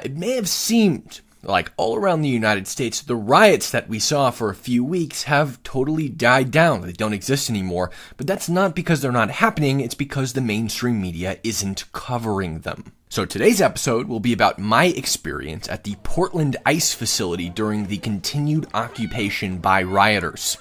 It may have seemed like all around the United States, the riots that we saw for a few weeks have totally died down. They don't exist anymore, but that's not because they're not happening, it's because the mainstream media isn't covering them. So today's episode will be about my experience at the Portland ICE facility during the continued occupation by rioters.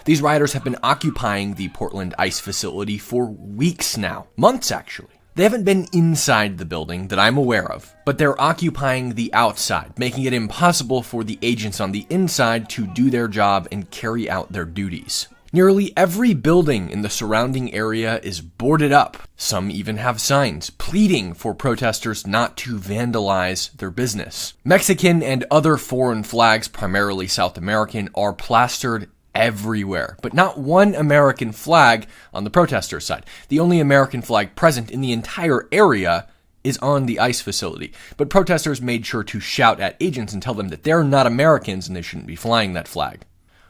These rioters have been occupying the Portland ICE facility for weeks now, months actually. They haven't been inside the building that I'm aware of, but they're occupying the outside, making it impossible for the agents on the inside to do their job and carry out their duties. Nearly every building in the surrounding area is boarded up. Some even have signs pleading for protesters not to vandalize their business. Mexican and other foreign flags, primarily South American, are plastered everywhere, but not one American flag on the protester side. The only American flag present in the entire area is on the ICE facility, but protesters made sure to shout at agents and tell them that they're not Americans and they shouldn't be flying that flag,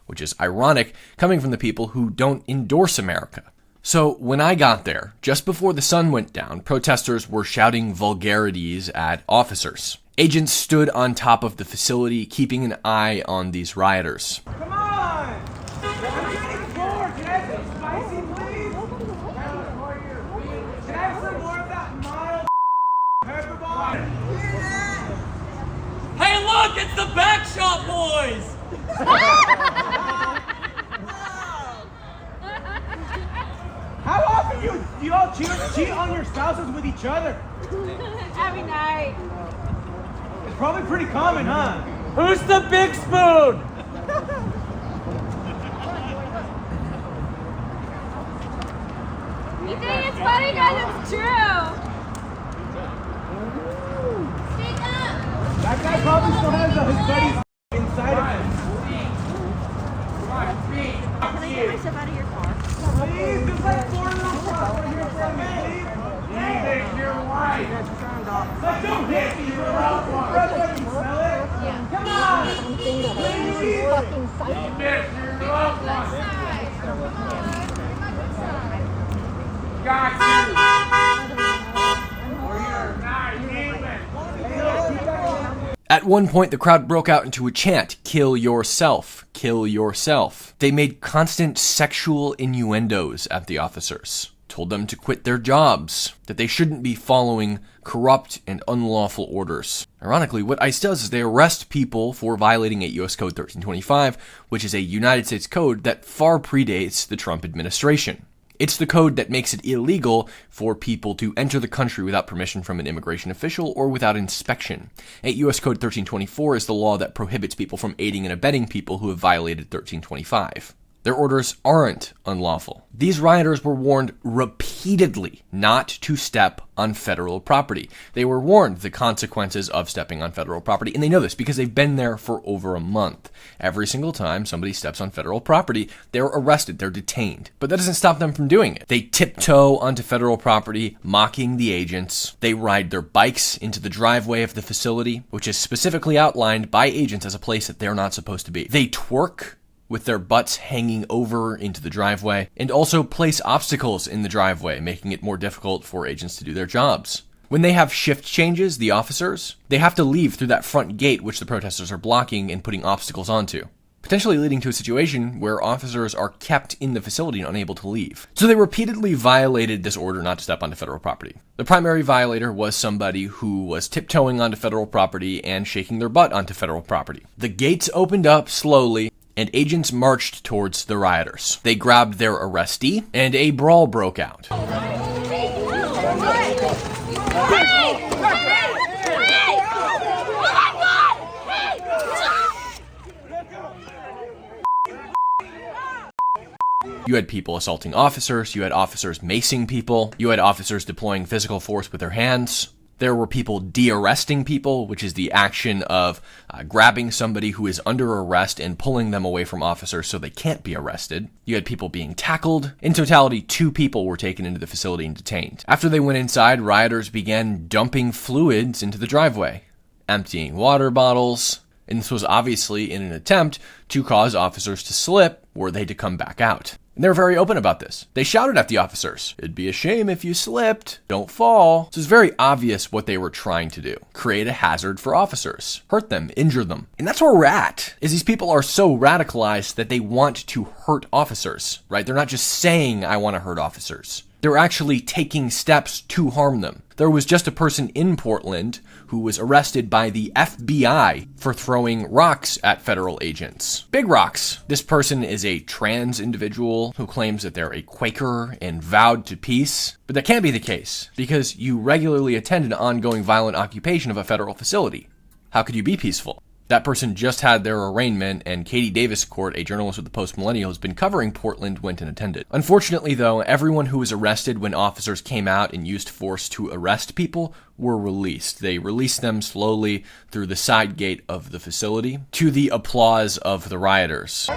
which is ironic coming from the people who don't endorse America. So when I got there, just before the sun went down, protesters were shouting vulgarities at officers. Agents stood on top of the facility, keeping an eye on these rioters. Come on! I'm getting bored! Can I have some spicy, please? Can I have some more of that mild pepper bomb? Hey look, it's the Back Shop Boys! How often do you all cheat on your spouses with each other? Every night. It's probably pretty common, huh? Who's the big spoon? You think it's funny, guys? It's true. Speak up. That guy probably still has his buddies inside of him. Can I get myself out of your car? Please, there's like 4 little shots right here for me. Hey, your wife. But don't hit me, you're out one. Brother, can you smell it? Yeah. Come on. Please. Fucking psycho. You're out one. At one point, the crowd broke out into a chant, "Kill yourself, kill yourself." They made constant sexual innuendos at the officers, told them to quit their jobs, that they shouldn't be following corrupt and unlawful orders. Ironically, what ICE does is they arrest people for violating a U.S. Code 1325, which is a United States code that far predates the Trump administration. It's the code that makes it illegal for people to enter the country without permission from an immigration official or without inspection. U.S. Code 1324 is the law that prohibits people from aiding and abetting people who have violated 1325. Their orders aren't unlawful. These rioters were warned repeatedly not to step on federal property. They were warned the consequences of stepping on federal property, and they know this because they've been there for over a month. Every single time somebody steps on federal property, they're arrested, they're detained. But that doesn't stop them from doing it. They tiptoe onto federal property, mocking the agents. They ride their bikes into the driveway of the facility, which is specifically outlined by agents as a place that they're not supposed to be. They twerk with their butts hanging over into the driveway, and also place obstacles in the driveway, making it more difficult for agents to do their jobs. When they have shift changes, the officers, they have to leave through that front gate which the protesters are blocking and putting obstacles onto, potentially leading to a situation where officers are kept in the facility and unable to leave. So they repeatedly violated this order not to step onto federal property. The primary violator was somebody who was tiptoeing onto federal property and shaking their butt onto federal property. The gates opened up slowly, and agents marched towards the rioters. They grabbed their arrestee, and a brawl broke out. You had people assaulting officers, you had officers macing people, you had officers deploying physical force with their hands. There were people de-arresting people, which is the action of grabbing somebody who is under arrest and pulling them away from officers so they can't be arrested. You had people being tackled. In totality, 2 people were taken into the facility and detained. After they went inside, rioters began dumping fluids into the driveway, emptying water bottles, And this was obviously in an attempt to cause officers to slip were they to come back out. And they were very open about this. They shouted at the officers, "It'd be a shame if you slipped. Don't fall." So it's very obvious what they were trying to do. Create a hazard for officers. Hurt them, injure them. And that's where we're at, is these people are so radicalized that they want to hurt officers, right? They're not just saying, "I want to hurt officers." They're actually taking steps to harm them. There was just a person in Portland who was arrested by the FBI for throwing rocks at federal agents. Big rocks. This person is a trans individual who claims that they're a Quaker and vowed to peace. But that can't be the case, because you regularly attend an ongoing violent occupation of a federal facility. How could you be peaceful? That person just had their arraignment, and Katie Davis Court, a journalist with the Post Millennial, has been covering Portland, went and attended. Unfortunately, though, everyone who was arrested when officers came out and used force to arrest people were released. They released them slowly through the side gate of the facility, to the applause of the rioters,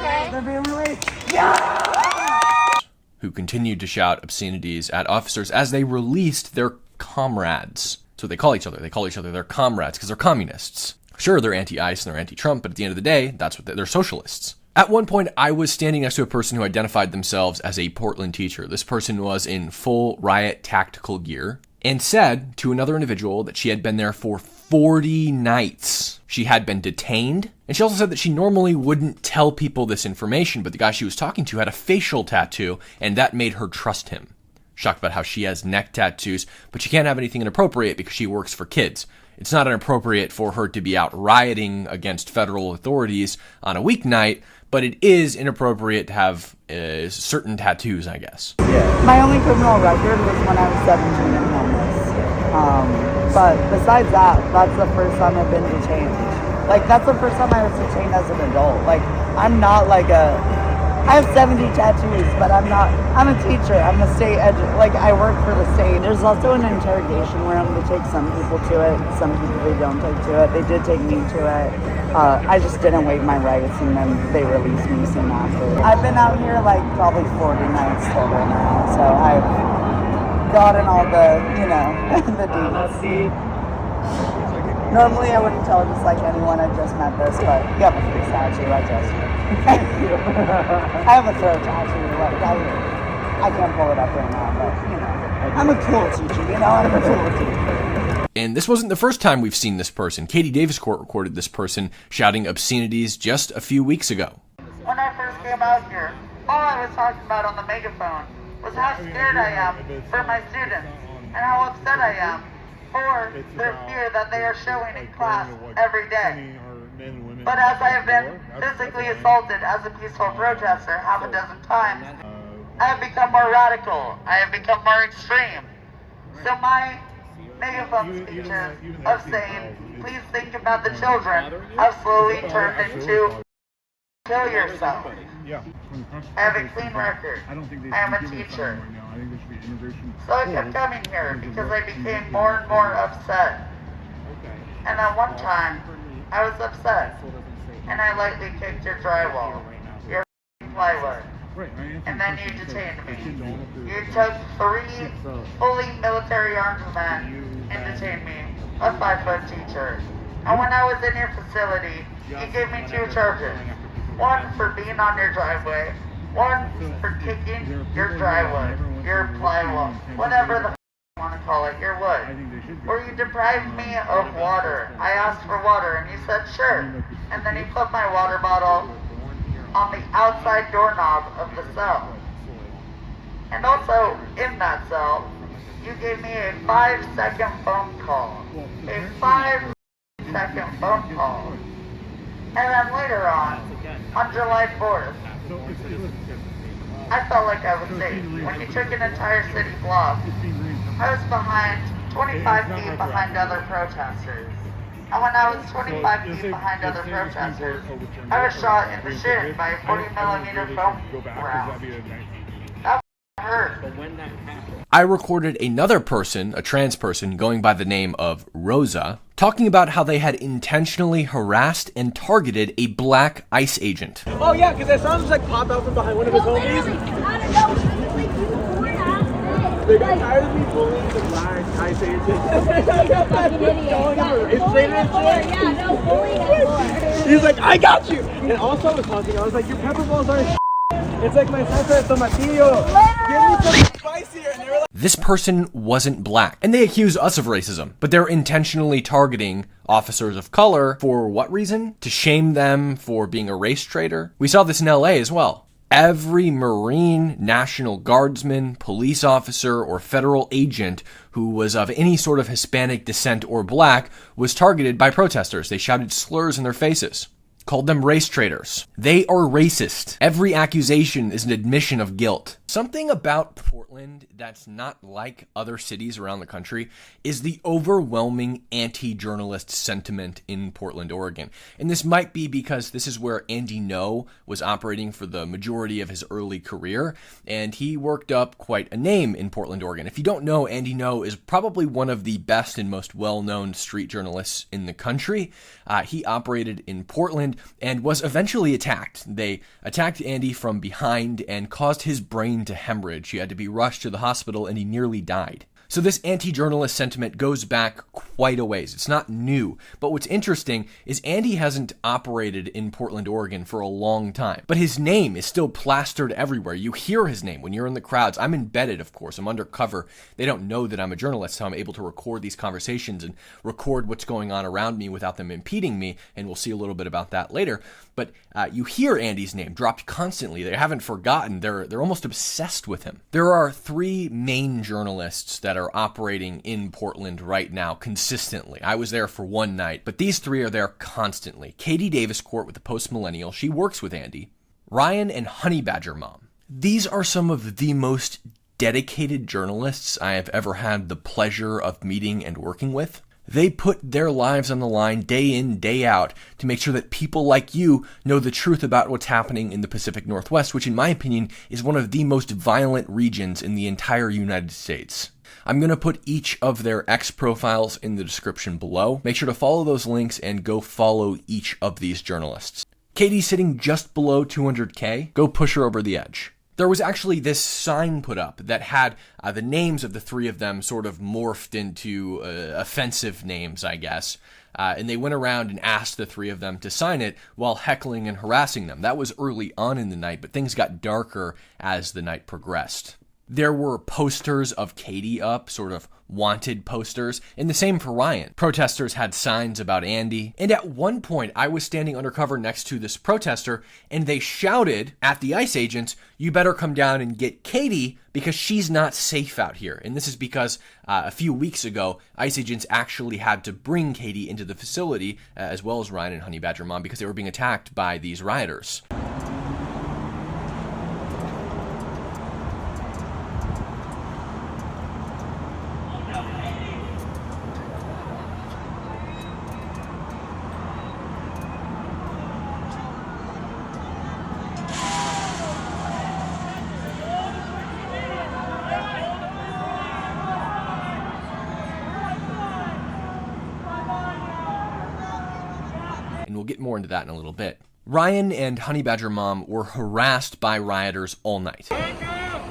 who continued to shout obscenities at officers as they released their comrades. So they call each other. They call each other their comrades because they're communists. Sure, they're anti-ICE and they're anti-Trump, but at the end of the day, that's what they're socialists. At one point, I was standing next to a person who identified themselves as a Portland teacher. This person was in full riot tactical gear and said to another individual that she had been there for 40 nights. She had been detained, and she also said that she normally wouldn't tell people this information, but the guy she was talking to had a facial tattoo, and that made her trust him. Shocked about how she has neck tattoos, but she can't have anything inappropriate because she works for kids. It's not inappropriate for her to be out rioting against federal authorities on a weeknight, but it is inappropriate to have certain tattoos, I guess. My only criminal record was when I was 17 and homeless. But besides that, that's the first time I've been detained. Like, that's the first time I was detained as an adult. Like, I'm not like I have 70 tattoos, but I'm a teacher. I'm a state like, I work for the state. There's also an interrogation room. They take some people to it. Some people they don't take to it. They did take me to it. I just didn't waive my rights, and then they released me soon after. I've been out here like probably 40 nights total now, so I've gotten all the, the deeds. Normally I wouldn't tell just like anyone I just met this, but you have a free statue, I just. Thank you. I have a throat tattoo, like I can't pull it up right now, but I'm a cool teacher, I'm a cool teacher. And this wasn't the first time we've seen this person. Katie Davis Court recorded this person shouting obscenities just a few weeks ago. When I first came out here, all I was talking about on the megaphone was how scared I am for my students and how upset I am for their fear that they are showing in class every day. But as I have been physically assaulted as a peaceful protester half a dozen times, I have become more radical. I have become more extreme. So my megaphone speeches of saying, "Please think about the children," have slowly turned into "kill yourself." I have a clean record. I am a teacher. So I kept coming here because I became more and more upset. And at one time, I was upset, and I lightly kicked your drywall, your plywood, and then you detained me. You took 3 fully military armed men and detained me, a 5-foot teacher. And when I was in your facility, you gave me 2 charges. One for being on your driveway, one for kicking your drywall, your plywood, whatever the you want to call it, your wood. Where you deprived me of water. I asked for water and you said sure. And then you put my water bottle on the outside doorknob of the cell. And also in that cell, you gave me a 5-second phone call. A 5-second phone call. And then later on July 4th, I felt like I was safe. When you took an entire city block, I was behind 25 feet behind other protesters. And when I was 25 feet behind other protesters, I was shot in the shin by a 40mm foam round. That hurt. I recorded another person, a trans person, going by the name of Rosa, talking about how they had intentionally harassed and targeted a black ICE agent. Oh yeah, because I saw him just like pop out from behind one of his homies. I don't know. He was like before and after. They got tired of me bullying the black ICE agent. Fucking idiot. It's straight in the Yeah, no, bullying at floor. He's like, I got you. And also I was talking, I was like, your pepper balls aren't It's like my salsa de tomatillo. Give me some spicier. And they were like, This person wasn't black, and they accuse us of racism, but they're intentionally targeting officers of color for what reason? To shame them for being a race traitor? We saw this in LA as well. Every Marine, National Guardsman, police officer, or federal agent who was of any sort of Hispanic descent or black was targeted by protesters. They shouted slurs in their faces, called them race traitors. They are racist. Every accusation is an admission of guilt. Something about Portland that's not like other cities around the country is the overwhelming anti-journalist sentiment in Portland, Oregon. And this might be because this is where Andy Ngo was operating for the majority of his early career, and he worked up quite a name in Portland, Oregon. If you don't know, Andy Ngo is probably one of the best and most well-known street journalists in the country. He operated in Portland and was eventually attacked. They attacked Andy from behind and caused his brain to hemorrhage. He had to be rushed to the hospital and he nearly died. So this anti-journalist sentiment goes back quite a ways. It's not new. But what's interesting is Andy hasn't operated in Portland, Oregon for a long time. But his name is still plastered everywhere. You hear his name when you're in the crowds. I'm embedded, of course. I'm undercover. They don't know that I'm a journalist, so I'm able to record these conversations and record what's going on around me without them impeding me. And we'll see a little bit about that later. But you hear Andy's name dropped constantly. They haven't forgotten. They're almost obsessed with him. There are three main journalists that are operating in Portland right now consistently. I was there for one night, but these three are there constantly. Katie Daviscourt with the Post Millennial. She works with Andy. Ryan and Honey Badger Mom. These are some of the most dedicated journalists I have ever had the pleasure of meeting and working with. They put their lives on the line day in, day out to make sure that people like you know the truth about what's happening in the Pacific Northwest, which in my opinion is one of the most violent regions in the entire United States. I'm going to put each of their X profiles in the description below. Make sure to follow those links and go follow each of these journalists. Katie's sitting just below 200K. Go push her over the edge. There was actually this sign put up that had the names of the three of them sort of morphed into offensive names, I guess. And they went around and asked the three of them to sign it while heckling and harassing them. That was early on in the night, but things got darker as the night progressed. There were posters of Katie up, sort of wanted posters, and the same for Ryan. Protesters had signs about Andy, and at one point I was standing undercover next to this protester, and they shouted at the ICE agents, "You better come down and get Katie because she's not safe out here." And this is because a few weeks ago, ICE agents actually had to bring Katie into the facility, as well as Ryan and Honey Badger Mom, because they were being attacked by these rioters. And we'll get more into that in a little bit. Ryan and Honey Badger Mom were harassed by rioters all night.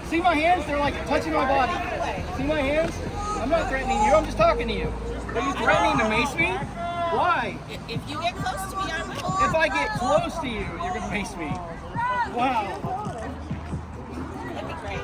See my hands? They're like touching my body. See my hands? I'm not threatening you. I'm just talking to you. Are you threatening to mace me? Why? If you get close to me, I'm full. If I get close to you, you're gonna mace me. Wow. That'd be great.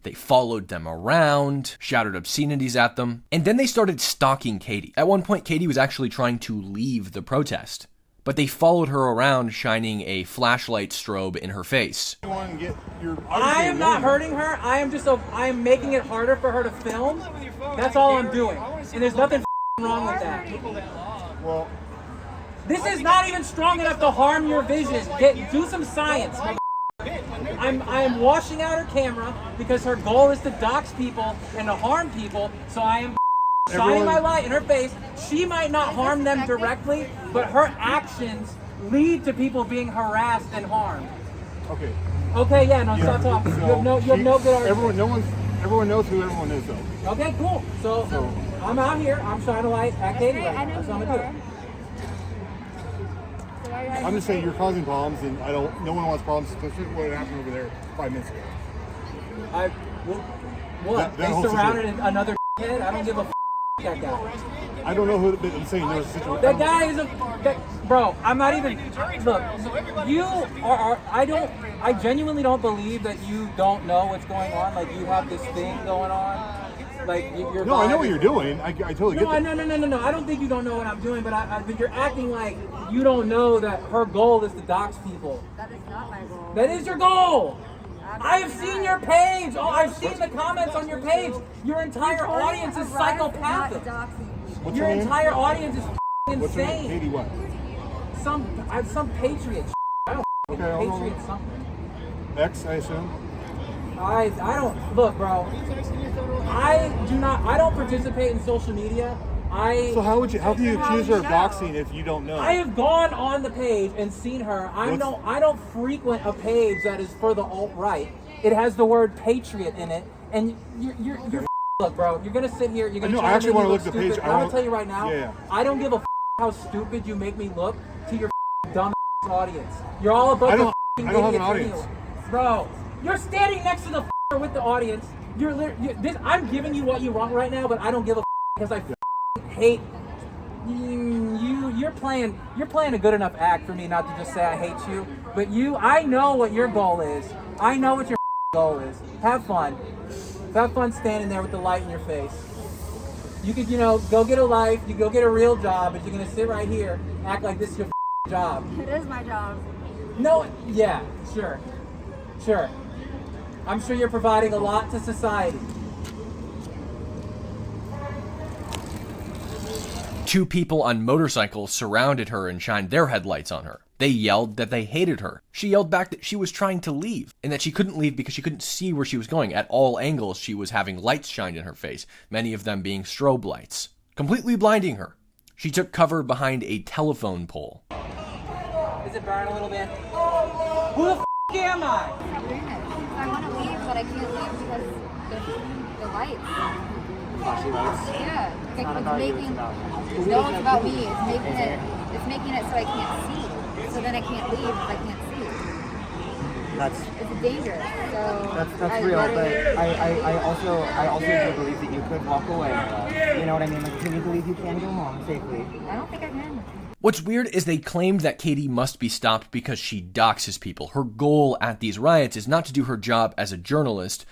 They followed them around, shouted obscenities at them, and then they started stalking Katie. At one point, Katie was actually trying to leave the protest, but they followed her around, shining a flashlight strobe in her face. I am not hurting her. I am making it harder for her to film. That's all I'm doing. And there's nothing wrong with that. well, This is not even strong enough to harm your vision. Do some science. I am washing out her camera because her goal is to dox people and to harm people. So I am shining my light in her face. She might not harm them directly, but her actions lead to people being harassed and harmed. okay. Okay, yeah, no, stop talking. You have no good argument. Everyone knows who everyone is, though. Okay, cool. So I'm out here. I'm shining a light at Katie right now. That's what I'm gonna do. I'm just saying you're causing problems, and no one wants problems, especially what happened over there 5 minutes ago. What? That They whole surrounded another head? I don't give a that guy. I don't know who, but I'm saying there's a situation. That guy is bro, I'm not even, look, you are, I genuinely don't believe that you don't know what's going on, like you have this thing going on, like you're No, I know what you're doing, I totally get that. No, I don't think you don't know what I'm doing, but but you're acting like you don't know that her goal is to dox people. That is not my goal. That is your goal! I have seen your page! Oh, I've seen the comments on your page! Your entire audience is psychopathic! What's Your her name? entire audience is What's her name? insane! Katie what? Some patriot I don't Okay, patriot something. X, I assume? I don't, look bro, I don't participate in social media. So how do you accuse her of doxing if you don't know? I have gone on the page and seen her. I don't frequent a page that is for the alt-right. It has the word patriot in it, and you're look, bro. You're gonna sit here. You're gonna. I actually want to look at the stupid. page. I'm gonna tell you right now. Yeah. I don't give a how stupid you make me look to your dumb audience. You're all about I don't the have an idiots audience. anyway. Bro. You're standing next to the with the audience. I'm giving you what you want right now, but I don't give a because I hate you. You're playing a good enough act for me not to just say I hate you. But I know what your goal is. I know what your goal is. Have fun. Have fun standing there with the light in your face. You could, go get a life. You go get a real job, but you're gonna sit right here, act like this is your job. It is my job. No, yeah, sure. I'm sure you're providing a lot to society. Two people on motorcycles surrounded her and shined their headlights on her. They yelled that they hated her. She yelled back that she was trying to leave and that she couldn't leave because she couldn't see where she was going. At all angles, she was having lights shined in her face, many of them being strobe lights, completely blinding her. She took cover behind a telephone pole. Is it burning a little bit? Who the am I? I want to leave, but I can't leave because the lights. Flashing lights. Yeah, It's not about you, it's about you. No, it's about me. It's making it so I can't see. So then I can't leave if I can't see. It's dangerous. So That's real, but I also do believe that you could walk away. You know what I mean? Like, if you need to leave, you can go home safely. I don't think I can. What's weird is they claimed that Katie must be stopped because she doxes people. Her goal at these riots is not to do her job as a journalist,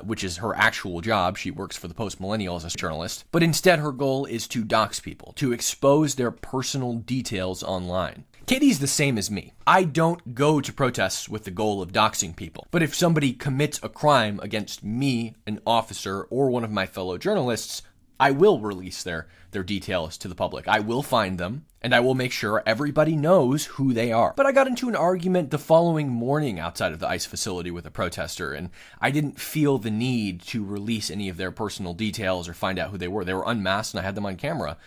which is her actual job. She works for the Post-Millennial as a journalist. But instead, her goal is to dox people, to expose their personal details online. Katie's the same as me. I don't go to protests with the goal of doxing people. But if somebody commits a crime against me, an officer, or one of my fellow journalists, I will release their details to the public. I will find them, and I will make sure everybody knows who they are. But I got into an argument the following morning outside of the ICE facility with a protester, and I didn't feel the need to release any of their personal details or find out who they were. They were unmasked, and I had them on camera.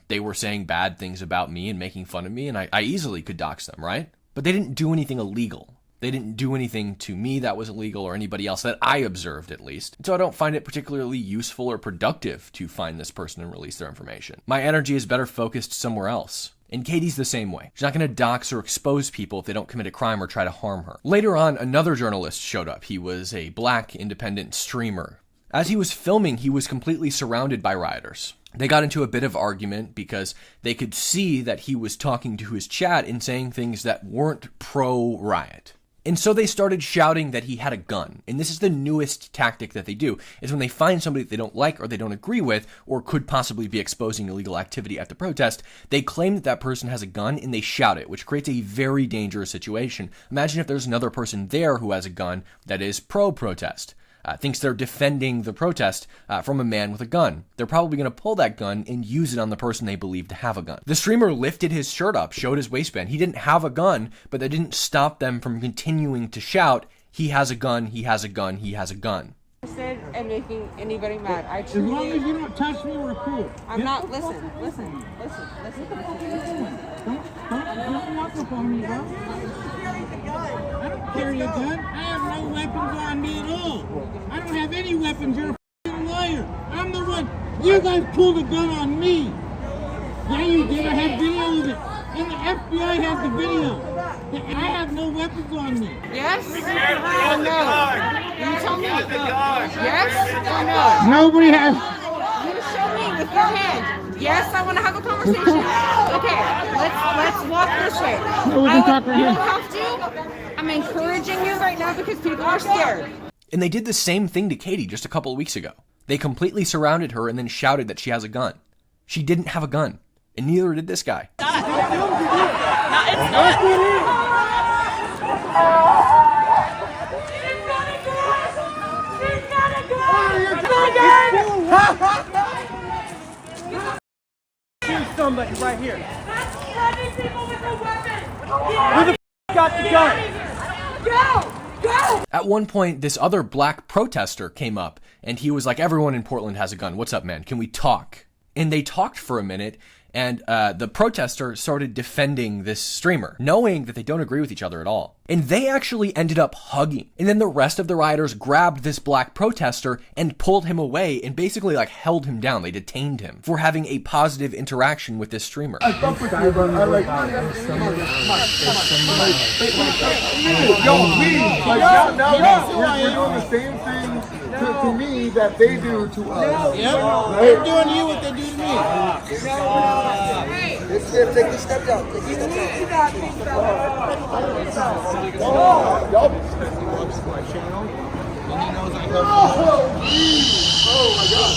They were saying bad things about me and making fun of me, and I easily could dox them, right? But they didn't do anything illegal. They didn't do anything to me that was illegal or anybody else that I observed, at least. So I don't find it particularly useful or productive to find this person and release their information. My energy is better focused somewhere else. And Katie's the same way. She's not going to dox or expose people if they don't commit a crime or try to harm her. Later on, another journalist showed up. He was a black independent streamer. As he was filming, he was completely surrounded by rioters. They got into a bit of argument because they could see that he was talking to his chat and saying things that weren't pro-riot. And so they started shouting that he had a gun. And this is the newest tactic that they do, is when they find somebody that they don't like or they don't agree with or could possibly be exposing illegal activity at the protest, they claim that that person has a gun and they shout it, which creates a very dangerous situation. Imagine if there's another person there who has a gun that is pro-protest. Thinks they're defending the protest from a man with a gun. They're probably going to pull that gun and use it on the person they believe to have a gun. The streamer lifted his shirt up, showed his waistband. He didn't have a gun, but that didn't stop them from continuing to shout, he has a gun, he has a gun, he has a gun. And making anybody mad. As long as you don't touch me, we're cool. I'm not, listen. Don't walk up on me, bro. I don't carry a gun. I have no weapons on me at all. I don't have any weapons. You're a f***ing liar. I'm the one. You guys pulled a gun on me. Yeah, you did. I have video of it. And the FBI has the video. I have no weapons on me. Yes or no? You tell me. Yes or no? Nobody has. You show me with your Yes, I want to have a conversation. Okay, let's walk this way. we can talk right You here. don't have to. I'm encouraging you right now because people are scared. And they did the same thing to Katie just a couple of weeks ago. They completely surrounded her and then shouted that she has a gun. She didn't have a gun, and neither did this guy. Shoot somebody right here. Who the got the gun? At one point, this other black protester came up, and he was like, everyone in Portland has a gun. What's up, man? Can we talk? And they talked for a minute, and the protester started defending this streamer, knowing that they don't agree with each other at all. And they actually ended up hugging. And then the rest of the rioters grabbed this black protester and pulled him away and basically like held him down. They detained him for having a positive interaction with this streamer. I fuck with you, but I like. Yo, please, like now we're doing the same thing to me that they do to us. Yep. They're doing you what they do to me. Take the step down. Take the step down. Y'all be subscribed to my channel, and he knows I love him. Oh my God.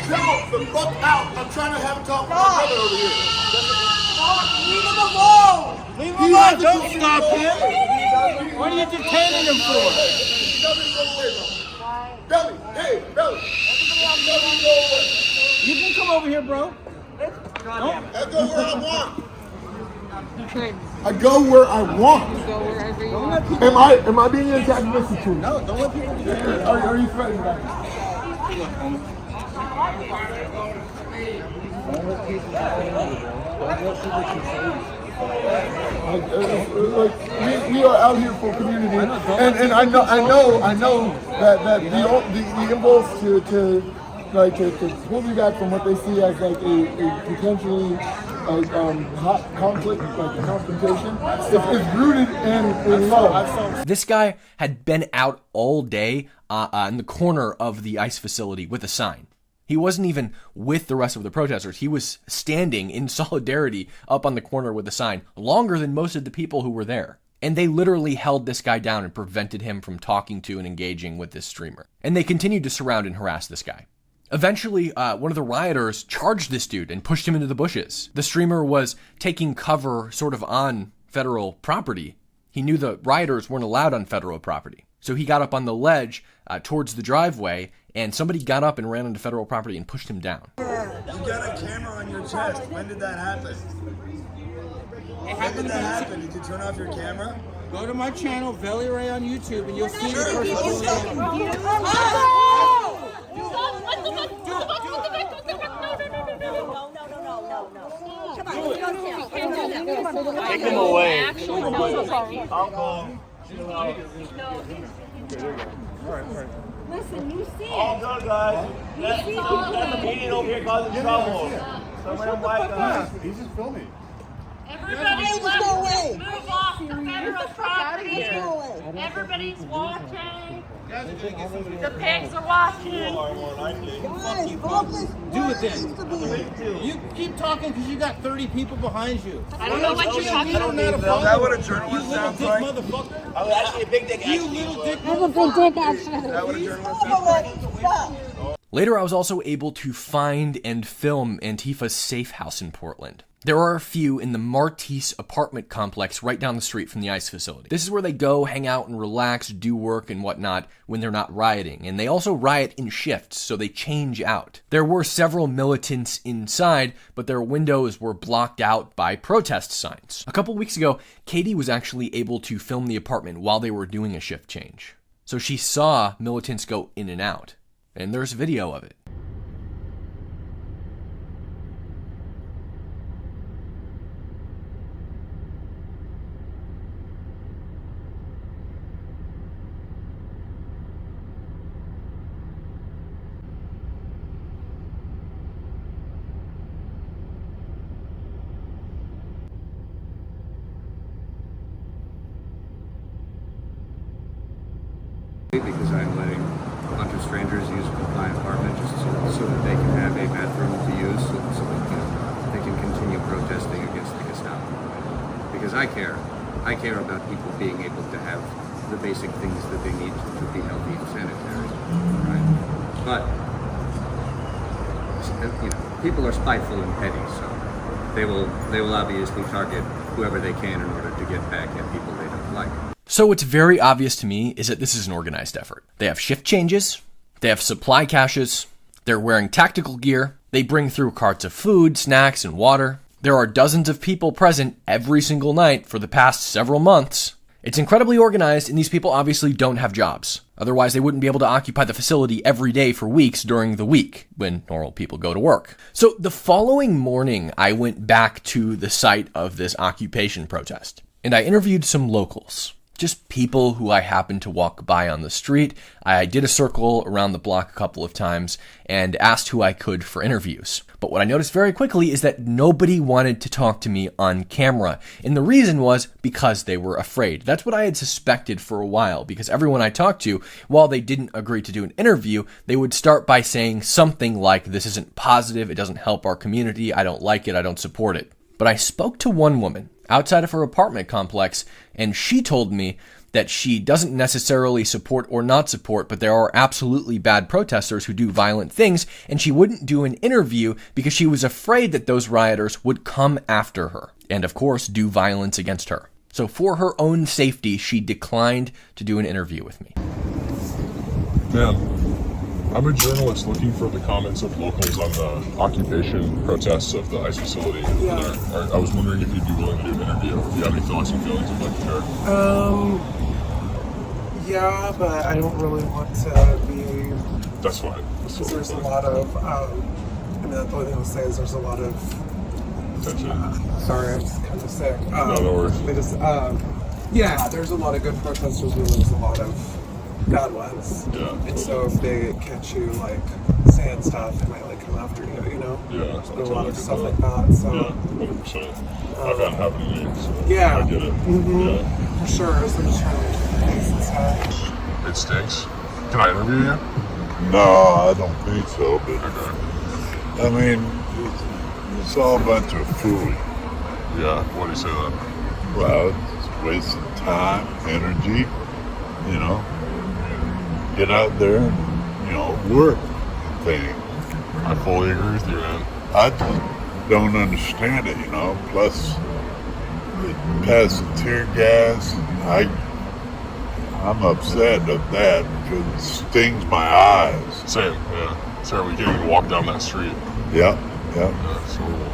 Chill the fuck out. I'm trying to have a talk with my brother over here. Leave him alone. Leave him alone. Don't stop him. What are you detaining him for? He doesn't go away, bro. Belly, hey, Belly. You can come over here, bro. I go where I want. I go where I want. Go wherever you want. Am I being antagonistic to you? No, don't let people do that. Are you threatening that? We are out here for community, and I know that the impulse to pull me back from what they see as like a potentially hot conflict, like a confrontation, is rooted in love. This guy had been out all day in the corner of the ICE facility with a sign. He wasn't even with the rest of the protesters. He was standing in solidarity up on the corner with a sign, longer than most of the people who were there. And they literally held this guy down and prevented him from talking to and engaging with this streamer. And they continued to surround and harass this guy. Eventually, one of the rioters charged this dude and pushed him into the bushes. The streamer was taking cover sort of on federal property. He knew the rioters weren't allowed on federal property. So he got up on the ledge towards the driveway, and somebody got up and ran onto federal property and pushed him down. You got a camera on your chest. When did that happen? When did that happen? Did you turn off your camera? Go to my channel, Valley Ray on YouTube, and you'll see the person. Take him away. Uncle. Listen, you see it. All good, guys. That's the meeting over here causing trouble. Some of them white guys. He's just filming. Everybody let's move off the federal property. Everybody's watching. The pigs are watching. Do it then. You keep talking because you got 30 people behind you. I don't know what you're talking You don't know how to Is follow. that what a journalist sounds like? Motherfucker. I was actually a big dick. You little dick. Have a big dick, actually. Is that what a journalist sounds like? Later, I was also able to find and film Antifa's safe house in Portland. There are a few in the Martise apartment complex right down the street from the ICE facility. This is where they go, hang out, and relax, do work and whatnot when they're not rioting. And they also riot in shifts, so they change out. There were several militants inside, but their windows were blocked out by protest signs. A couple weeks ago, Katie was actually able to film the apartment while they were doing a shift change. So she saw militants go in and out. And there's video of it. Because I'm letting bunch of strangers use my apartment just so that they can have a bathroom to use, so that they can continue protesting against the Cashapp. Because I care. I care about people being able to have the basic things that they need to be healthy and sanitary, right? But people are spiteful and petty, so they will obviously target whoever they can in order to get back at people they don't like. So what's very obvious to me is that this is an organized effort. They have shift changes, they have supply caches, they're wearing tactical gear, they bring through carts of food, snacks, and water. There are dozens of people present every single night for the past several months. It's incredibly organized, and these people obviously don't have jobs. Otherwise, they wouldn't be able to occupy the facility every day for weeks during the week when normal people go to work. So the following morning, I went back to the site of this occupation protest, and I interviewed some locals. Just people who I happened to walk by on the street. I did a circle around the block a couple of times and asked who I could for interviews. But what I noticed very quickly is that nobody wanted to talk to me on camera. And the reason was because they were afraid. That's what I had suspected for a while, because everyone I talked to, while they didn't agree to do an interview, they would start by saying something like, "This isn't positive, it doesn't help our community, I don't like it, I don't support it." But I spoke to one woman outside of her apartment complex, and she told me that she doesn't necessarily support or not support, but there are absolutely bad protesters who do violent things, and she wouldn't do an interview because she was afraid that those rioters would come after her and, of course, do violence against her. So for her own safety, she declined to do an interview with me. Man, I'm a journalist looking for the comments of locals on the occupation protests of the ICE facility over there. I was wondering if you'd be willing to do an interview, if you have any thoughts and feelings you'd like to share. Yeah, but I don't really want to be... That's fine. Because there's a lot of, the only thing I'll say is there's a lot of... Tension. Sorry, I'm just kind of sick. No worries. They just, yeah, there's a lot of good protesters, but there's a lot of bad ones. Yeah. And so if they catch you, like, saying stuff, they might, like, come after you, you know? Yeah. There's a lot of stuff like that, so... Yeah, 100%. I've had it happen to me, so yeah. I get it. Mm-hmm. Yeah. For sure, so I'm just trying to face and stuff. It stinks. Can I interview you? No, I don't think so, but I mean, it's all a bunch of foolery. Yeah, why do you say that? Well, it's wasting time, energy, you know. Get out there and, you know, work thing. I fully agree with you, man. I just don't understand it, you know. Plus, passing tear gas, I'm upset at that because it stings my eyes. Same, yeah. Sarah, we can't even walk down that street. Yep. Yeah, it's horrible.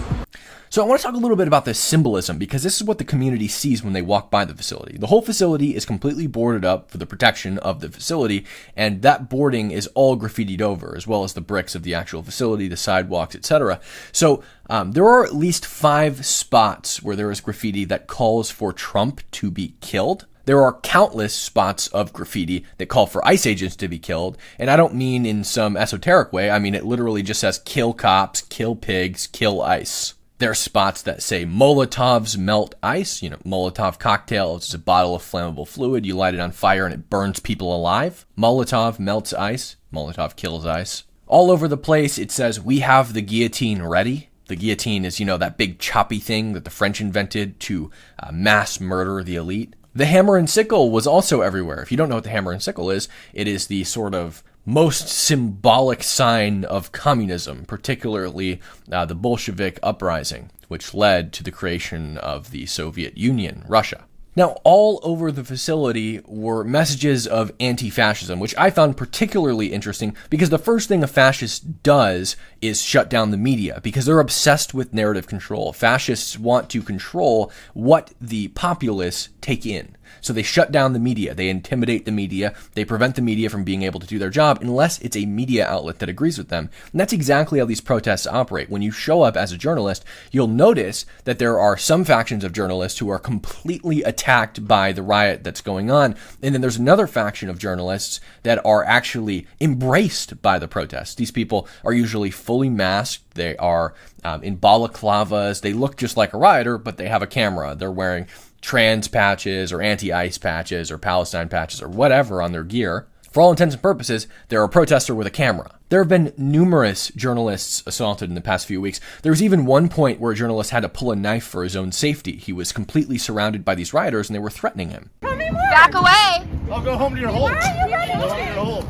So I want to talk a little bit about this symbolism, because this is what the community sees when they walk by the facility. The whole facility is completely boarded up for the protection of the facility, and that boarding is all graffitied over, as well as the bricks of the actual facility, the sidewalks, etc. So there are at least 5 spots where there is graffiti that calls for Trump to be killed. There are countless spots of graffiti that call for ICE agents to be killed, and I don't mean in some esoteric way. I mean it literally just says kill cops, kill pigs, kill ICE. There are spots that say Molotovs melt ice. You know, Molotov cocktail is a bottle of flammable fluid. You light it on fire and it burns people alive. Molotov melts ice. Molotov kills ice. All over the place it says, "We have the guillotine ready." The guillotine is, you know, that big choppy thing that the French invented to mass murder the elite. The hammer and sickle was also everywhere. If you don't know what the hammer and sickle is, it is the sort of most symbolic sign of communism, particularly the Bolshevik uprising, which led to the creation of the Soviet Union, Russia. Now, all over the facility were messages of anti-fascism, which I found particularly interesting because the first thing a fascist does is shut down the media because they're obsessed with narrative control. Fascists want to control what the populace take in. So they shut down the media, they intimidate the media, they prevent the media from being able to do their job unless it's a media outlet that agrees with them. And that's exactly how these protests operate. When you show up as a journalist, you'll notice that there are some factions of journalists who are completely attacked by the riot that's going on. And then there's another faction of journalists that are actually embraced by the protests. These people are usually fully masked. They are in balaclavas. They look just like a rioter, but they have a camera. They're wearing trans patches or anti-ICE patches or Palestine patches or whatever on their gear. For all intents and purposes, they're a protester with a camera. There have been numerous journalists assaulted in the past few weeks. There was even one point where a journalist had to pull a knife for his own safety. He was completely surrounded by these rioters and they were threatening him. Back away! I'll go home to your hole. Where are you running Go home to your hole.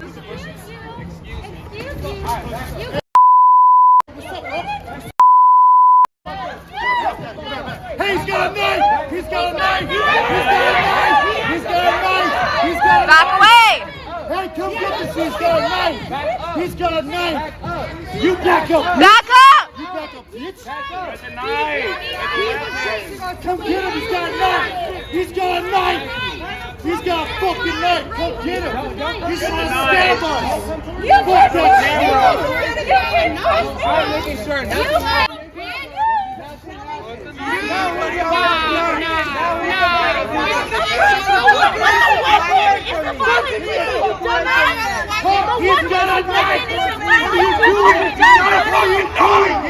Hey, he's got a knife! He's got a knife! He's got a knife! He's got a knife! He's got a knife! Back away! Hey, come get this! He's got a knife! He's got a knife! You back up! Back up! You back up, bitch! That's a knife. Come get him! He's got a knife! He's got a knife! He's got a fucking knife! Come get him! He's trying to stab us! Fuck that camera! I'm making sure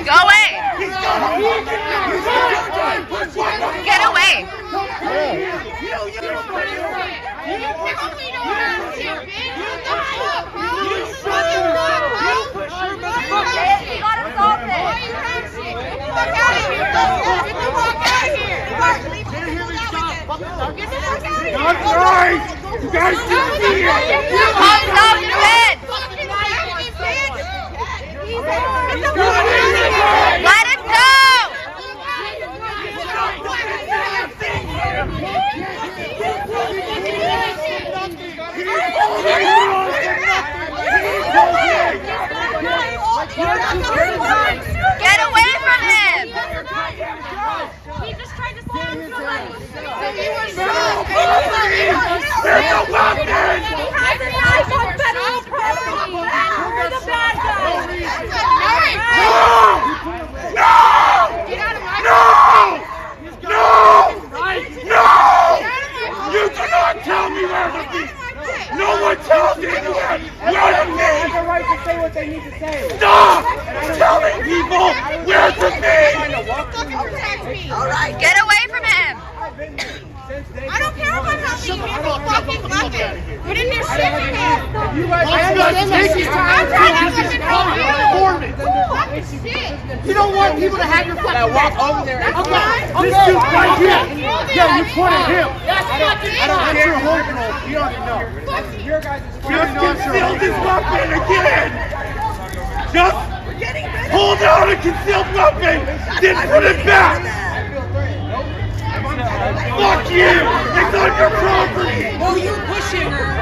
Go away! Get away! He got assaulted! Get the fuck out of here! Get the fuck out of here! Get the fuck out of here! That's right! You guys shouldn't be here! Hands off your head! Let him go! Get away from him! He just tried to slam somebody. There's a weapon! He has an eye on federal property, and we're the bad guys. No! You cannot tell me where to be! No one tells anyone where to be! They have the right to say what they need to say. Stop telling people where to be! Alright, get away from him! I don't care about how many people fucking weapons. Put in your shit in here. You guys take his time to have this performance. You don't want people to have your fucking walk over there. Okay. This dude right here. Yeah, you pointed him. I don't care your whole role. You already know. Your guys just conceal this weapon again. Just hold out a concealed weapon, then put it back. Fuck you! It's on your property! Oh, you pushing her!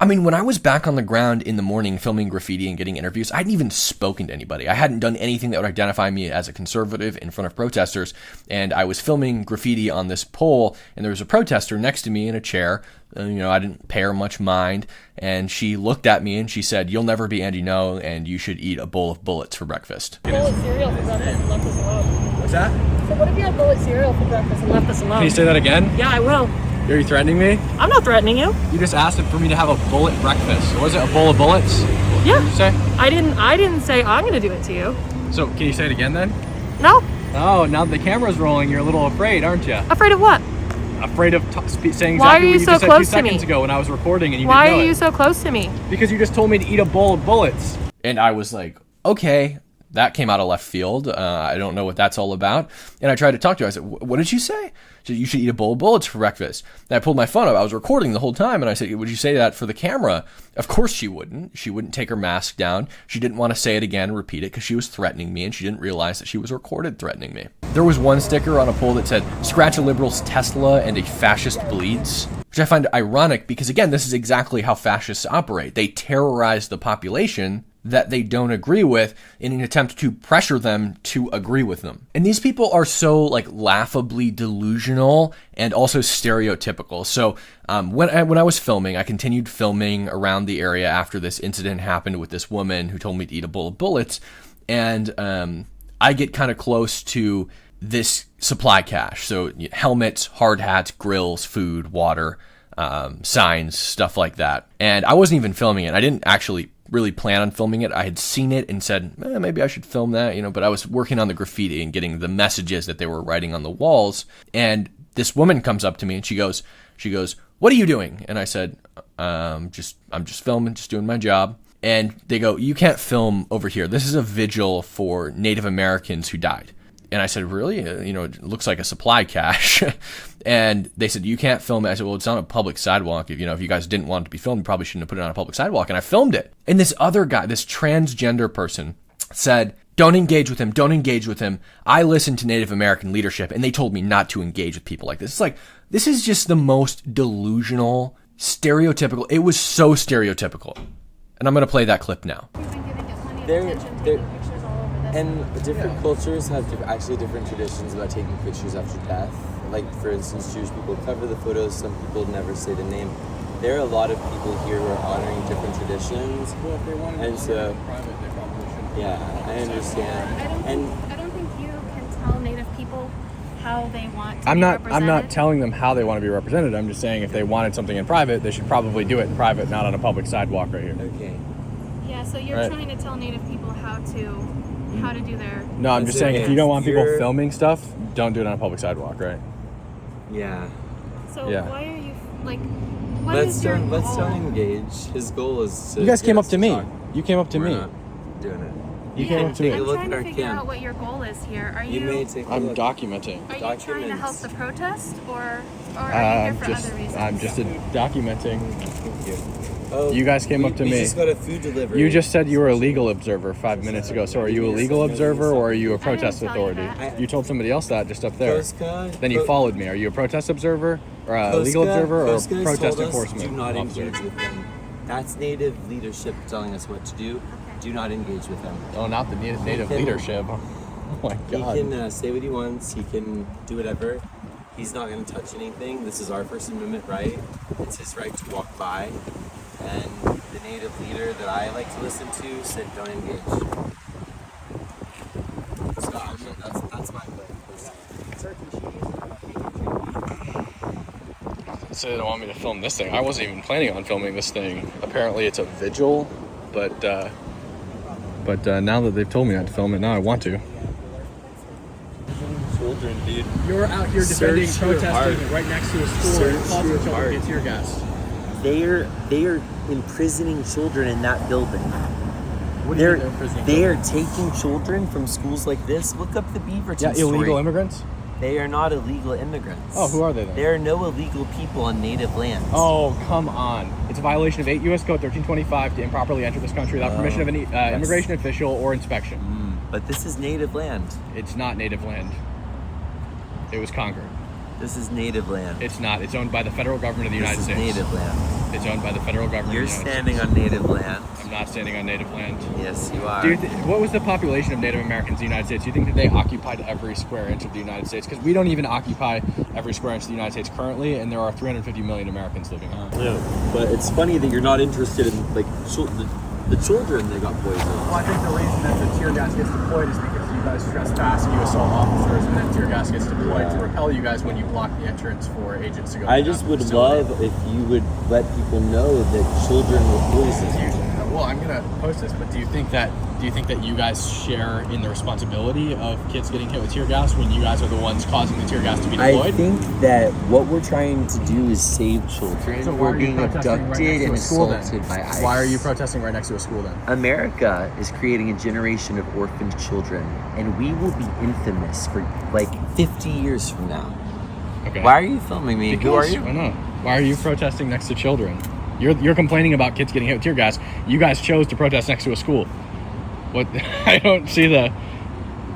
I mean, when I was back on the ground in the morning filming graffiti and getting interviews, I hadn't even spoken to anybody. I hadn't done anything that would identify me as a conservative in front of protesters, and I was filming graffiti on this pole, and there was a protester next to me in a chair. I didn't pay her much mind, and she looked at me and she said, "You'll never be Andy No, and you should eat a bowl of bullets for breakfast." Bullet cereal for breakfast and left us alone. What's that? So what if you had bullet cereal for breakfast and left us alone? Can you say that again? Yeah, I will. Are you threatening me? I'm not threatening you. You just asked for me to have a bullet breakfast. Was it a bowl of bullets? Yeah. What did you say? I didn't say I'm gonna do it to you. So, can you say it again then? No. Oh, now that the camera's rolling, you're a little afraid, aren't you? Afraid of what? Afraid of saying exactly Why are you what you so just said 2 close to me? seconds ago when I was recording and you Why didn't know are you it. so close to me? Because you just told me to eat a bowl of bullets. And I was like, okay, that came out of left field. I don't know what that's all about. And I tried to talk to her. I said, what did you say? She said, you should eat a bowl of bullets for breakfast. And I pulled my phone up. I was recording the whole time. And I said, would you say that for the camera? Of course she wouldn't. She wouldn't take her mask down. She didn't want to say it again and repeat it because she was threatening me and she didn't realize that she was recorded threatening me. There was one sticker on a pole that said, "Scratch a liberal's Tesla and a fascist bleeds," which I find ironic because, again, this is exactly how fascists operate. They terrorize the population that they don't agree with in an attempt to pressure them to agree with them. And these people are so laughably delusional and also stereotypical. So when I was filming, I continued filming around the area after this incident happened with this woman who told me to eat a bowl of bullets. And I get kind of close to this supply cache. So helmets, hard hats, grills, food, water, signs, stuff like that. And I wasn't even filming it. I didn't actually really plan on filming it. I had seen it and said, maybe I should film that, but I was working on the graffiti and getting the messages that they were writing on the walls. And this woman comes up to me and she goes, "What are you doing?" And I said, I'm just filming, just doing my job. And they go, "You can't film over here. This is a vigil for Native Americans who died." And I said, "Really? It looks like a supply cache." And they said, "You can't film it." I said, "Well, it's on a public sidewalk. If you guys didn't want it to be filmed, you probably shouldn't have put it on a public sidewalk." And I filmed it. And this other guy, this transgender person, said, "Don't engage with him. Don't engage with him. I listen to Native American leadership, and they told me not to engage with people like this." It's like, this is just the most delusional, stereotypical. It was so stereotypical. And I'm going to play that clip now. And different cultures have actually different traditions about taking pictures after death. Like, for instance, Jewish people cover the photos, some people never say the name. There are a lot of people here who are honoring different traditions. Well, if they wanted and to so, private, they probably shouldn't. yeah, I understand. I don't think you can tell Native people how they want to I'm be not represented. telling them how they want to be represented. I'm just saying if they wanted something in private, they should probably do it in private, not on a public sidewalk right here. Okay. Yeah, so you're Right. trying to tell Native people how to do their. No, I'm just saying if you don't want people filming stuff, don't do it on a public sidewalk, right? Yeah. So Yeah. why are you like? What is your Let's goal? don't engage. His goal is to. You guys get came us up to me. talk. You came up to We're me. not doing it. You came up to me. I'm Look trying at to our figure camp. out what your goal is here. Are You you? may take a I'm look. documenting. Are you trying to help the protest, or are you I'm here for just other reasons? I'm just documenting. Thank you. Oh, You guys came up to we me. just got a food delivery. You just said you were a legal observer 5 minutes ago. So are you a legal observer or are you a protest tell you authority? that. You told somebody else that just up there. Koska- Then you followed me. Are you a protest observer or a legal observer or a Koska has protest told us, enforcement do not officer? engage with them. That's Native leadership telling us what to do. Do not engage with them. Oh, not the native can- leadership. Oh my God. He can say what he wants. He can do whatever. He's not going to touch anything. This is our First Amendment right. It's his right to walk by. And the Native leader that I like to listen to said, "Don't engage." So that's my plan. So they don't want me to film this thing. I wasn't even planning on filming this thing. Apparently it's a vigil, but now that they've told me not to film it, now I want to. Children, dude. You're out here defending Search your protesting heart. right next to a school Search and causing your children heart. to get tear gassed. They are imprisoning children in that building. What do you mean they're imprisoning They are taking children from schools like this. Look up the Beaverton Yeah, illegal story. immigrants? They are not illegal immigrants. Oh, who are they then? There are no illegal people on native lands. Oh, come on. It's a violation of 8 U.S. Code 1325 to improperly enter this country without permission of any yes. immigration official or inspection. But this is native land. It's not native land. It was conquered. This is native land. It's not. It's owned by the federal government of the United This is States. native land. It's owned by the federal government You're of the United standing States. on native land. I'm not standing on native land. Yes, you are. Dude, what was the population of Native Americans in the United States? Do you think that they occupied every square inch of the United States? Because we don't even occupy every square inch of the United States currently, and there are 350 million Americans living on it. Yeah, but it's funny that you're not interested in like the children that got poisoned. Well, I think the reason that the tear gas gets deployed is because you guys trespass and you assault officers, and then tear gas gets deployed to repel you guys when you block the entrance for agents to go. I into just that would facility. love if you would let people know that children were poisoned. Well, I'm gonna post this, but do you think that you guys share in the responsibility of kids getting hit with tear gas when you guys are the ones causing the tear gas to be deployed? I think that what we're trying to do is save children So who why are are you being protesting right abducted next to and a school then? assaulted by ICE. Why are you protesting right next to a school then? America is creating a generation of orphaned children, and we will be infamous for like 50 years from now. Okay. Why are you filming me? Who are you? I know. Why are you protesting next to children? You're complaining about kids getting hit with tear gas. You guys chose to protest next to a school. What? I don't see the.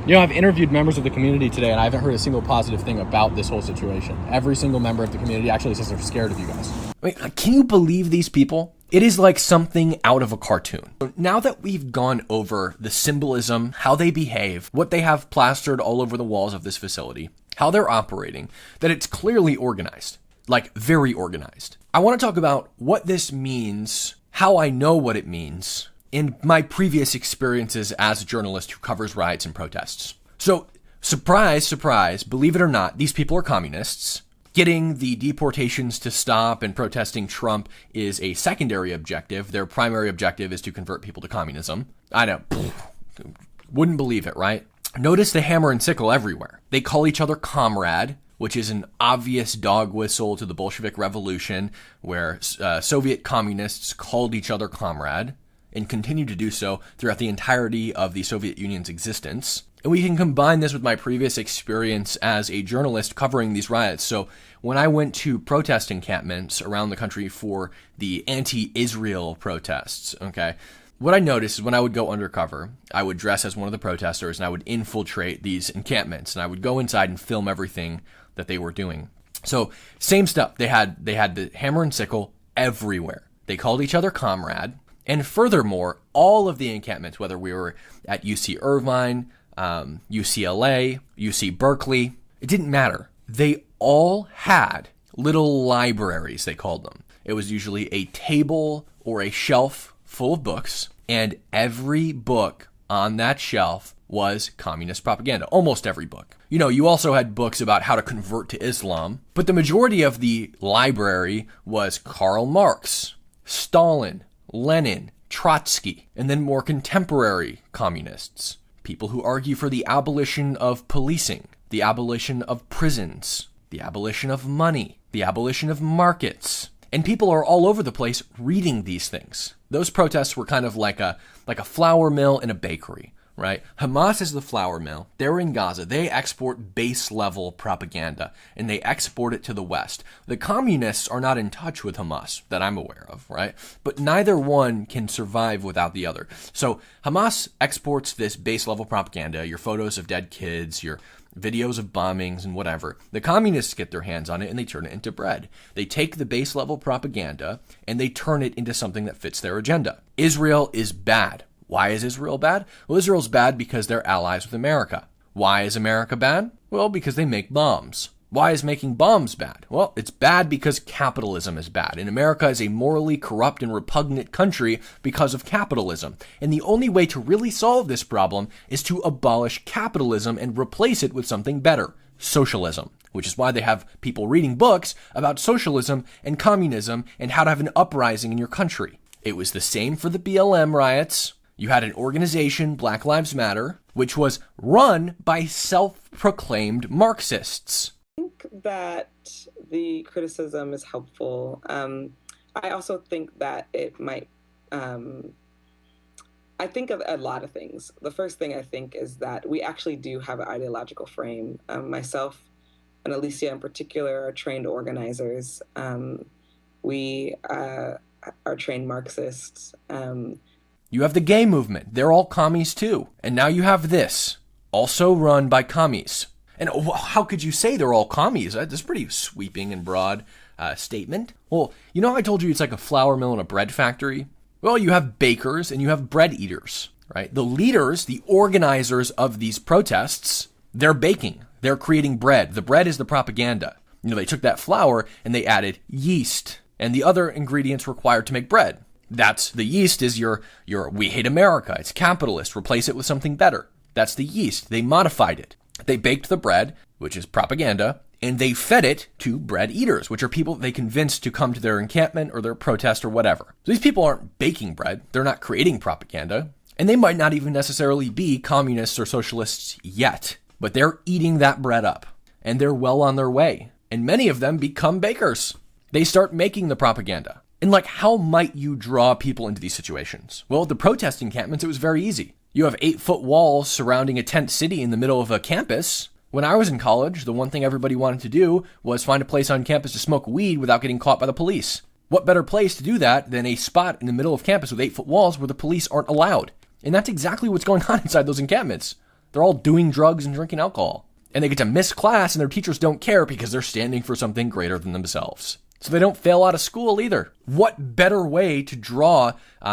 I've interviewed members of the community today, and I haven't heard a single positive thing about this whole situation. Every single member of the community actually says they're scared of you guys. Wait, can you believe these people? It is like something out of a cartoon. So now that we've gone over the symbolism, how they behave, what they have plastered all over the walls of this facility, how they're operating, that it's clearly organized, like very organized. I want to talk about what this means, how I know what it means, in my previous experiences as a journalist who covers riots and protests. So, surprise, surprise, believe it or not, these people are communists. Getting the deportations to stop and protesting Trump is a secondary objective. Their primary objective is to convert people to communism. I know. Wouldn't believe it, right? Notice the hammer and sickle everywhere. They call each other comrade, which is an obvious dog whistle to the Bolshevik Revolution, where Soviet communists called each other comrade and continue to do so throughout the entirety of the Soviet Union's existence. And we can combine this with my previous experience as a journalist covering these riots. So when I went to protest encampments around the country for the anti-Israel protests, okay, what I noticed is when I would go undercover, I would dress as one of the protesters and I would infiltrate these encampments and I would go inside and film everything that they were doing. So same stuff. They had the hammer and sickle everywhere. They called each other comrade. And furthermore, all of the encampments, whether we were at UC Irvine, UCLA, UC Berkeley, it didn't matter. They all had little libraries, they called them. It was usually a table or a shelf full of books, and every book on that shelf was communist propaganda. Almost every book. You know, you also had books about how to convert to Islam, but the majority of the library was Karl Marx, Stalin, Lenin, Trotsky, and then more contemporary communists. People who argue for the abolition of policing, the abolition of prisons, the abolition of money, the abolition of markets. And people are all over the place reading these things. Those protests were kind of like a flour mill and a bakery, right? Hamas is the flour mill. They're in Gaza. They export base level propaganda and they export it to the West. The communists are not in touch with Hamas that I'm aware of, right? But neither one can survive without the other. So Hamas exports this base level propaganda, your photos of dead kids, your videos of bombings and whatever. The communists get their hands on it and they turn it into bread. They take the base level propaganda and they turn it into something that fits their agenda. Israel is bad. Why is Israel bad? Well, Israel's bad because they're allies with America. Why is America bad? Well, because they make bombs. Why is making bombs bad? Well, it's bad because capitalism is bad. And America is a morally corrupt and repugnant country because of capitalism. And the only way to really solve this problem is to abolish capitalism and replace it with something better, socialism. Which is why they have people reading books about socialism and communism and how to have an uprising in your country. It was the same for the BLM riots. You had an organization, Black Lives Matter, which was run by self-proclaimed Marxists. I think that the criticism is helpful. I also think that it might, I think of a lot of things. The first thing I think is that we actually do have an ideological frame. Myself and Alicia in particular are trained organizers. We are trained Marxists. You have the gay movement. They're all commies too. And now you have this, also run by commies. And how could you say they're all commies? That's a pretty sweeping and broad statement. Well, you know how I told you it's like a flour mill and a bread factory? Well, you have bakers and you have bread eaters, right? The leaders, the organizers of these protests, they're baking. They're creating bread. The bread is the propaganda. You know, they took that flour and they added yeast and the other ingredients required to make bread. That's the yeast is your we hate America. It's capitalist. Replace it with something better. That's the yeast. They modified it. They baked the bread, which is propaganda, and they fed it to bread eaters, which are people they convinced to come to their encampment or their protest or whatever. So these people aren't baking bread. They're not creating propaganda. And they might not even necessarily be communists or socialists yet. But they're eating that bread up. And they're well on their way. And many of them become bakers. They start making the propaganda. And how might you draw people into these situations? Well, at the protest encampments, it was very easy. You have 8-foot walls surrounding a tent city in the middle of a campus. When I was in college, the one thing everybody wanted to do was find a place on campus to smoke weed without getting caught by the police. What better place to do that than a spot in the middle of campus with 8-foot walls where the police aren't allowed? And that's exactly what's going on inside those encampments. They're all doing drugs and drinking alcohol. And they get to miss class and their teachers don't care because they're standing for something greater than themselves. So they don't fail out of school either. What better way to draw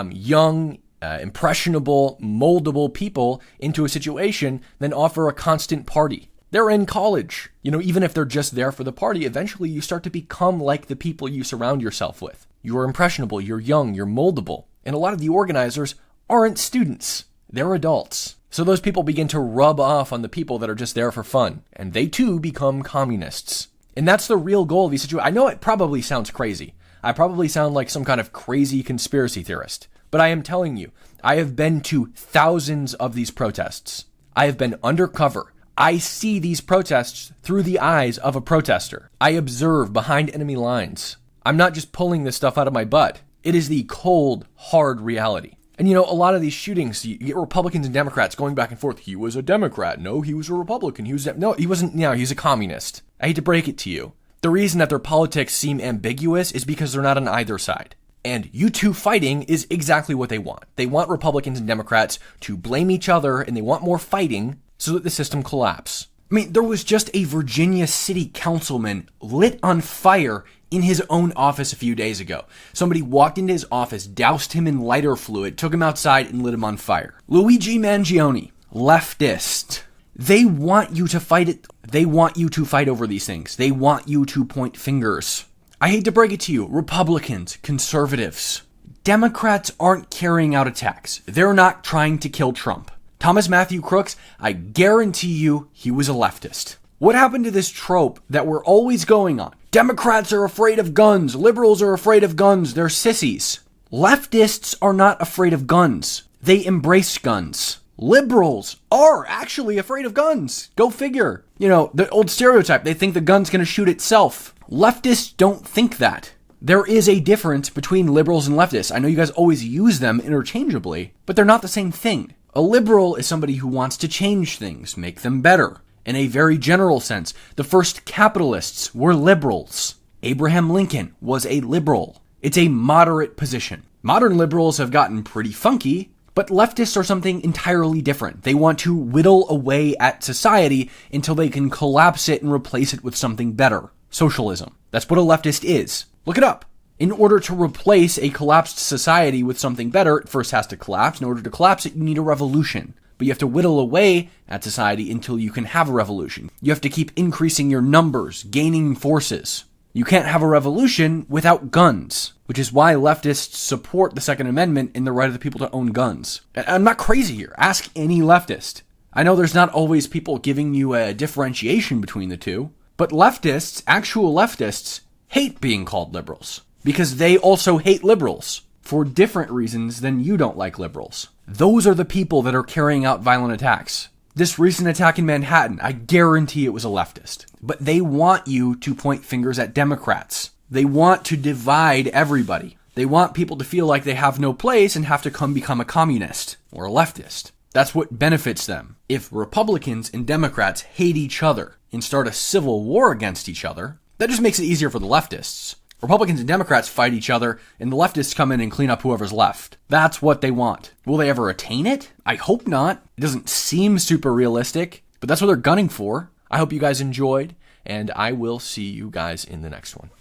young, impressionable, moldable people into a situation than offer a constant party? They're in college. You know, even if they're just there for the party, eventually you start to become like the people you surround yourself with. You're impressionable, you're young, you're moldable. And a lot of the organizers aren't students. They're adults. So those people begin to rub off on the people that are just there for fun. And they too become communists. And that's the real goal of these situations. I know it probably sounds crazy. I probably sound like some kind of crazy conspiracy theorist. But I am telling you, I have been to thousands of these protests. I have been undercover. I see these protests through the eyes of a protester. I observe behind enemy lines. I'm not just pulling this stuff out of my butt. It is the cold, hard reality. And you know, a lot of these shootings, you get Republicans and Democrats going back and forth. He was a Democrat. No, he was a Republican. No, he wasn't. No, he's a communist. I hate to break it to you. The reason that their politics seem ambiguous is because they're not on either side. And you two fighting is exactly what they want. They want Republicans and Democrats to blame each other, and they want more fighting so that the system collapse. I mean, there was just a Virginia city councilman lit on fire in his own office a few days ago. Somebody walked into his office, doused him in lighter fluid, took him outside, and lit him on fire. Luigi Mangione, leftist. They want you to fight it. They want you to fight over these things. They want you to point fingers. I hate to break it to you, Republicans, conservatives, Democrats aren't carrying out attacks. They're not trying to kill Trump. Thomas Matthew Crooks, I guarantee you he was a leftist. What happened to this trope that we're always going on? Democrats are afraid of guns. Liberals are afraid of guns. They're sissies. Leftists are not afraid of guns. They embrace guns. Liberals are actually afraid of guns. Go figure. You know, the old stereotype, they think the gun's going to shoot itself. Leftists don't think that. There is a difference between liberals and leftists. I know you guys always use them interchangeably, but they're not the same thing. A liberal is somebody who wants to change things, make them better. In a very general sense, the first capitalists were liberals. Abraham Lincoln was a liberal. It's a moderate position. Modern liberals have gotten pretty funky, but leftists are something entirely different. They want to whittle away at society until they can collapse it and replace it with something better. Socialism. That's what a leftist is. Look it up. In order to replace a collapsed society with something better, it first has to collapse. In order to collapse it, you need a revolution. But you have to whittle away at society until you can have a revolution. You have to keep increasing your numbers, gaining forces. You can't have a revolution without guns, which is why leftists support the Second Amendment and the right of the people to own guns. I'm not crazy here. Ask any leftist. I know there's not always people giving you a differentiation between the two, but leftists, actual leftists, hate being called liberals because they also hate liberals for different reasons than you don't like liberals. Those are the people that are carrying out violent attacks. This recent attack in Manhattan, I guarantee it was a leftist. But they want you to point fingers at Democrats. They want to divide everybody. They want people to feel like they have no place and have to become a communist or a leftist. That's what benefits them. If Republicans and Democrats hate each other and start a civil war against each other, that just makes it easier for the leftists. Republicans and Democrats fight each other, and the leftists come in and clean up whoever's left. That's what they want. Will they ever attain it? I hope not. It doesn't seem super realistic, but that's what they're gunning for. I hope you guys enjoyed, and I will see you guys in the next one.